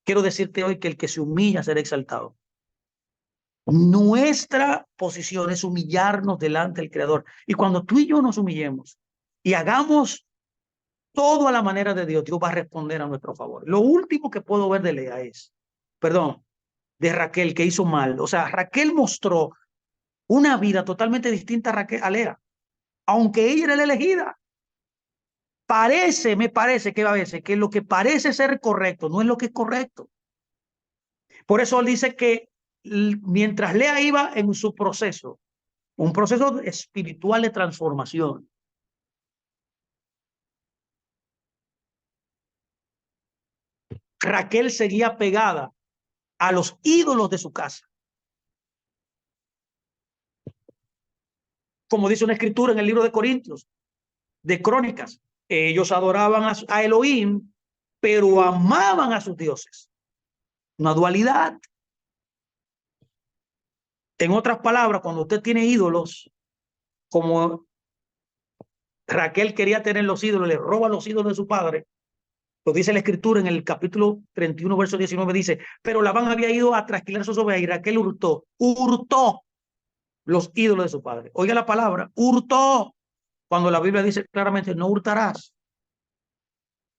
Quiero decirte hoy que el que se humilla será exaltado. Nuestra posición es humillarnos delante del Creador. Y cuando tú y yo nos humillemos y hagamos todo a la manera de Dios, Dios va a responder a nuestro favor. Lo último que puedo ver de Lea es, perdón, de Raquel, que hizo mal. O sea, Raquel mostró una vida totalmente distinta a Lea, aunque ella era la elegida. Me parece que a veces que lo que parece ser correcto no es lo que es correcto. Por eso él dice que mientras Lea iba en su proceso, un proceso espiritual de transformación, Raquel seguía pegada a los ídolos de su casa. Como dice una escritura en el libro de Corintios, de Crónicas, ellos adoraban a Elohim, pero amaban a sus dioses. Una dualidad. En otras palabras, cuando usted tiene ídolos, como Raquel quería tener los ídolos, le roba los ídolos de su padre, lo dice la escritura en el capítulo 31, verso 19, dice, pero Labán había ido a trasquilar sus ovejas y Raquel hurtó los ídolos de su padre. Oiga la palabra, hurtó, cuando la Biblia dice claramente, no hurtarás.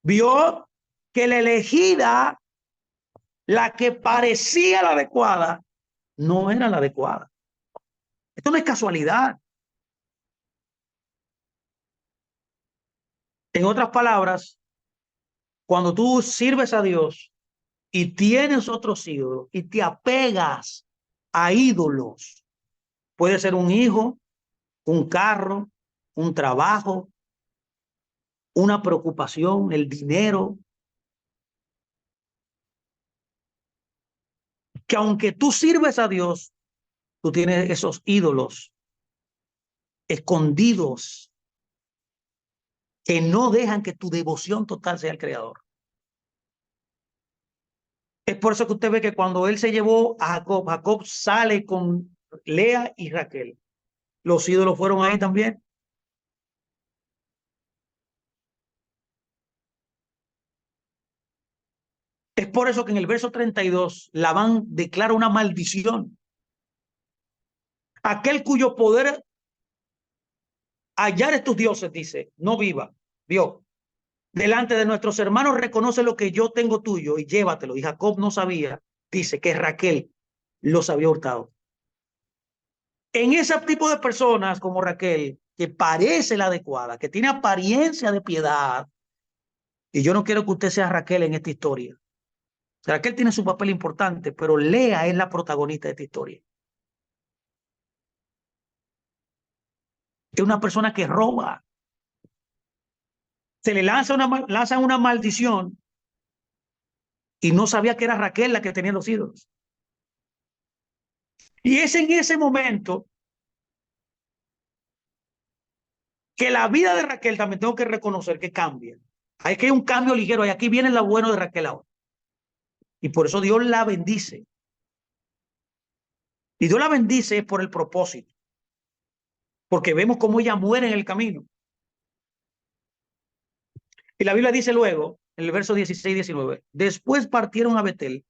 Vio que la elegida, la que parecía la adecuada, no era la adecuada. Esto no es casualidad. En otras palabras, cuando tú sirves a Dios y tienes otros ídolos y te apegas a ídolos, puede ser un hijo, un carro, un trabajo, una preocupación, el dinero, que aunque tú sirves a Dios, tú tienes esos ídolos escondidos que no dejan que tu devoción total sea el Creador. Es por eso que usted ve que cuando él se llevó a Jacob, Jacob sale con Lea y Raquel. Los ídolos fueron ahí también. Es por eso que en el verso 32, Labán declara una maldición. Aquel cuyo poder hallar estos dioses, dice, no viva. Vio, delante de nuestros hermanos reconoce lo que yo tengo tuyo y llévatelo. Y Jacob no sabía, dice, que Raquel los había hurtado. En ese tipo de personas como Raquel, que parece la adecuada, que tiene apariencia de piedad, y yo no quiero que usted sea Raquel en esta historia. Raquel tiene su papel importante, pero Lea es la protagonista de esta historia. Es una persona que roba. Se le lanza una maldición y no sabía que era Raquel la que tenía los ídolos. Y es en ese momento que la vida de Raquel también tengo que reconocer que cambia. Hay que hay un cambio ligero y aquí viene lo bueno de Raquel ahora. Y por eso Dios la bendice. Y Dios la bendice por el propósito, porque vemos cómo ella muere en el camino. Y la Biblia dice luego, en el verso 16 y 19, después partieron a Betel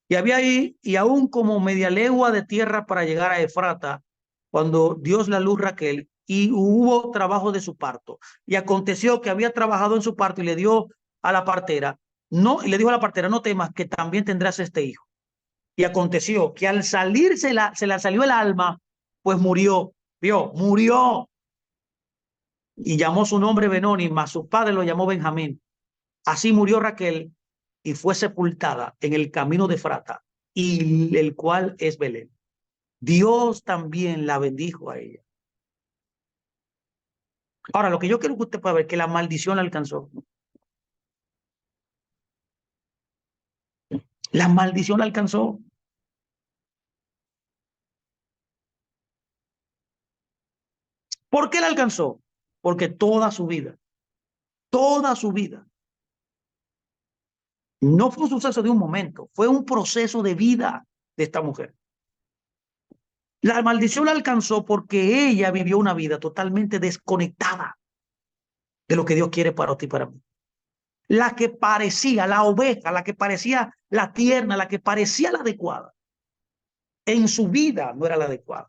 y había ahí, y aún como media legua de tierra para llegar a Efrata, cuando Dios la luz Raquel, y hubo trabajo de su parto. Y aconteció que había trabajado en su parto y le dio a la partera, no, y le dijo a la partera, no temas, que también tendrás este hijo. Y aconteció que al salir se la salió el alma, pues murió, vio, murió. Y llamó su nombre Benoni, mas su padre lo llamó Benjamín. Así murió Raquel y fue sepultada en el camino de Efrata, y el cual es Belén. Dios también la bendijo a ella. Ahora, lo que yo quiero que usted pueda ver, que la maldición la alcanzó. La maldición la alcanzó. ¿Por qué la alcanzó? Porque toda su vida, no fue un suceso de un momento, fue un proceso de vida de esta mujer. La maldición la alcanzó porque ella vivió una vida totalmente desconectada de lo que Dios quiere para ti y para mí. La que parecía la oveja, la que parecía la tierna, la que parecía la adecuada, en su vida no era la adecuada.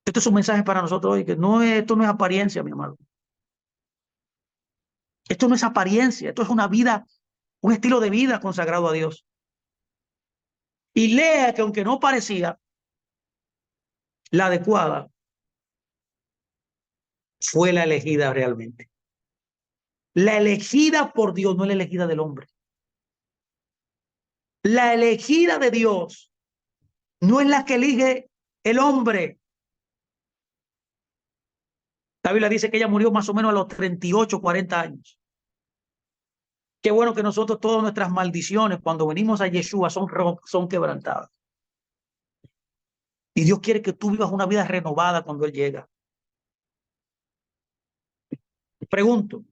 Este es un mensaje para nosotros hoy, que no es, esto no es apariencia, mi hermano. Esto no es apariencia, esto es una vida, un estilo de vida consagrado a Dios. Y Lea, que aunque no parecía la adecuada, fue la elegida realmente. La elegida por Dios, no la elegida del hombre. La elegida de Dios no es la que elige el hombre. La Biblia dice que ella murió más o menos a los 38, 40 años. Qué bueno que nosotros todas nuestras maldiciones cuando venimos a Yeshua son quebrantadas. Y Dios quiere que tú vivas una vida renovada cuando Él llega. Pregunto,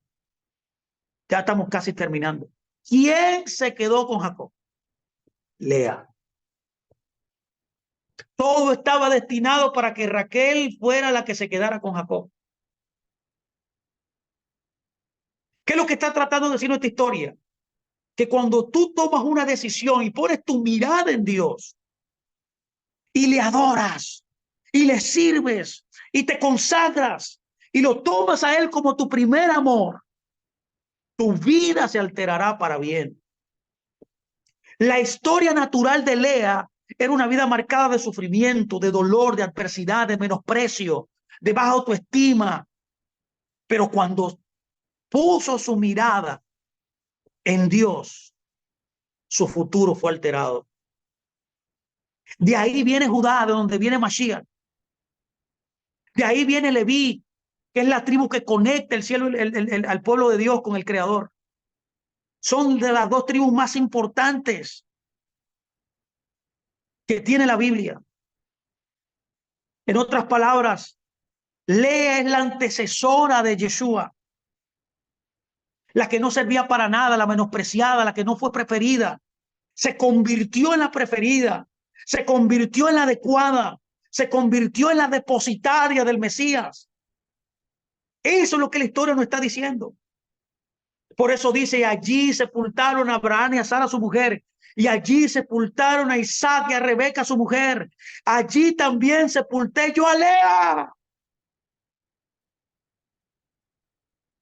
ya estamos casi terminando. ¿Quién se quedó con Jacob? Lea. Todo estaba destinado para que Raquel fuera la que se quedara con Jacob. ¿Qué es lo que está tratando de decir nuestra historia? Que cuando tú tomas una decisión y pones tu mirada en Dios y le adoras y le sirves y te consagras y lo tomas a Él como tu primer amor, tu vida se alterará para bien. La historia natural de Lea era una vida marcada de sufrimiento, de dolor, de adversidad, de menosprecio, de baja autoestima. Pero cuando puso su mirada en Dios, su futuro fue alterado. De ahí viene Judá, de donde viene Mashiach. De ahí viene Leví, que es la tribu que conecta el cielo, al pueblo de Dios con el Creador. Son de las dos tribus más importantes que tiene la Biblia. En otras palabras, Lea es la antecesora de Yeshua, la que no servía para nada, la menospreciada, la que no fue preferida. Se convirtió en la preferida, se convirtió en la adecuada, Se convirtió en la depositaria del Mesías. Eso es lo que la historia nos está diciendo. Por eso dice, allí sepultaron a Abraham y a Sara su mujer, y allí sepultaron a Isaac y a Rebeca su mujer. Allí también sepulté yo a Lea.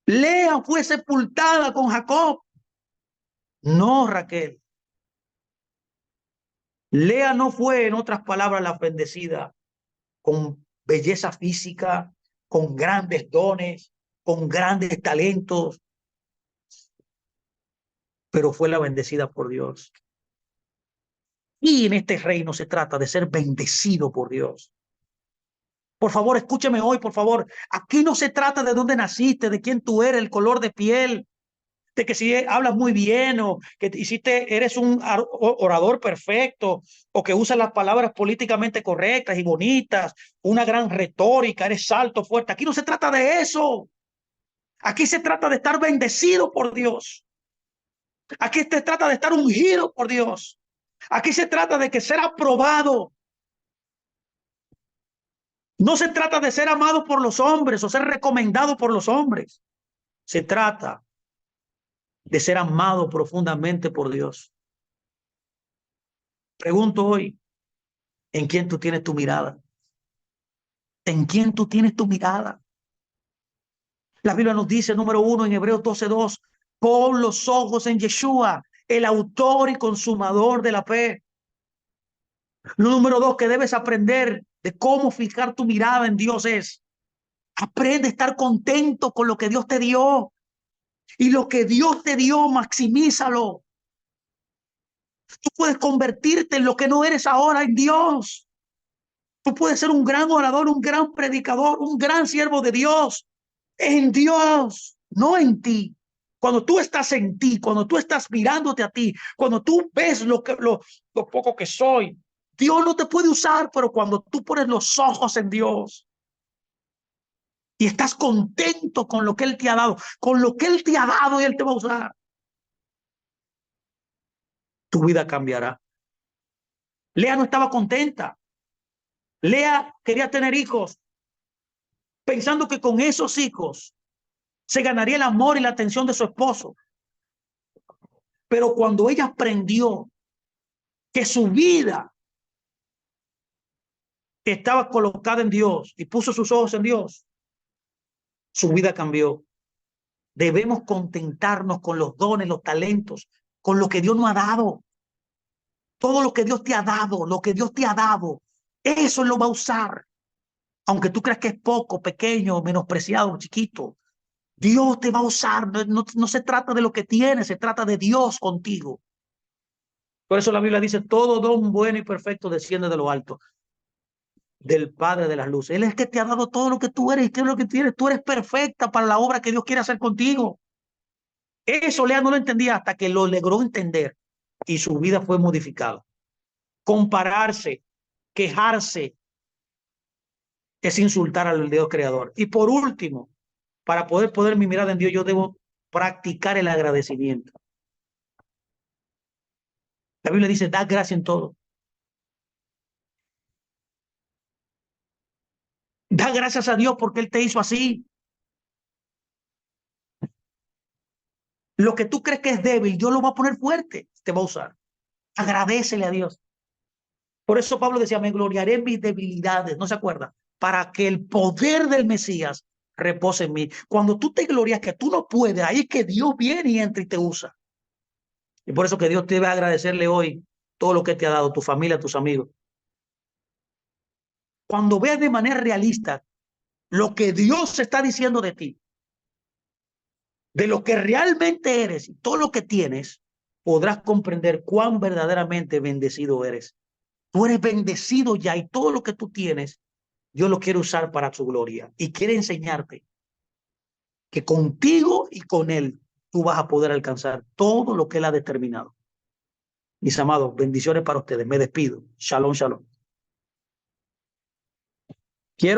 Lea fue sepultada con Jacob, no Raquel. Lea no fue, en otras palabras, la bendecida con belleza física, con grandes dones, con grandes talentos, pero fue la bendecida por Dios. Y en este reino se trata de ser bendecido por Dios. Por favor, escúcheme hoy, por favor. Aquí no se trata de dónde naciste, de quién tú eres, el color de piel, de que si hablas muy bien o que eres un orador perfecto o que usas las palabras políticamente correctas y bonitas, una gran retórica, eres alto, fuerte. Aquí no se trata de eso. Aquí se trata de estar bendecido por Dios. Aquí se trata de estar ungido por Dios. Aquí se trata de que ser aprobado. No se trata de ser amado por los hombres o ser recomendado por los hombres. Se trata de ser amado profundamente por Dios. Pregunto hoy, ¿en quién tú tienes tu mirada? ¿En quién tú tienes tu mirada? La Biblia nos dice, número 1, en Hebreos 12:2, pon los ojos en Yeshua, el autor y consumador de la fe. Lo número 2 que debes aprender de cómo fijar tu mirada en Dios es, aprende a estar contento con lo que Dios te dio. Y lo que Dios te dio, maximízalo. Tú puedes convertirte en lo que no eres ahora en Dios. Tú puedes ser un gran orador, un gran predicador, un gran siervo de Dios. En Dios, no en ti. Cuando tú estás en ti, cuando tú estás mirándote a ti, cuando tú ves lo poco que soy, Dios no te puede usar, pero cuando tú pones los ojos en Dios y estás contento con lo que Él te ha dado, con lo que Él te ha dado y Él te va a usar, tu vida cambiará. Lea no estaba contenta. Lea quería tener hijos, pensando que con esos hijos se ganaría el amor y la atención de su esposo. Pero cuando ella aprendió que su vida estaba colocada en Dios y puso sus ojos en Dios, su vida cambió. Debemos contentarnos con los dones, los talentos, con lo que Dios nos ha dado. Todo lo que Dios te ha dado, lo que Dios te ha dado, eso lo va a usar. Aunque tú creas que es poco, pequeño, menospreciado, chiquito, Dios te va a usar. No se trata de lo que tienes, se trata de Dios contigo. Por eso la Biblia dice, todo don bueno y perfecto desciende de lo alto, del Padre de las luces. Él es el que te ha dado todo lo que tú eres y qué es lo que tienes. Tú eres perfecta para la obra que Dios quiere hacer contigo. Eso Lea no lo entendía hasta que lo logró entender y su vida fue modificada. Compararse, quejarse, es insultar al Dios creador. Y por último, para poder poner mi mirada en Dios, yo debo practicar el agradecimiento. La Biblia dice, da gracia en todo. Da gracias a Dios porque Él te hizo así. Lo que tú crees que es débil, Dios lo va a poner fuerte, te va a usar. Agradécele a Dios. Por eso Pablo decía, me gloriaré en mis debilidades, ¿no se acuerda? Para que el poder del Mesías repose en mí. Cuando tú te glorias que tú no puedes, ahí es que Dios viene y entra y te usa. Y por eso que Dios te debe agradecerle hoy todo lo que te ha dado, tu familia, tus amigos. Cuando veas de manera realista lo que Dios está diciendo de ti, de lo que realmente eres y todo lo que tienes, podrás comprender cuán verdaderamente bendecido eres. Tú eres bendecido ya y todo lo que tú tienes, Dios lo quiere usar para su gloria y quiere enseñarte que contigo y con Él tú vas a poder alcanzar todo lo que Él ha determinado. Mis amados, bendiciones para ustedes. Me despido. Shalom, shalom. Quiero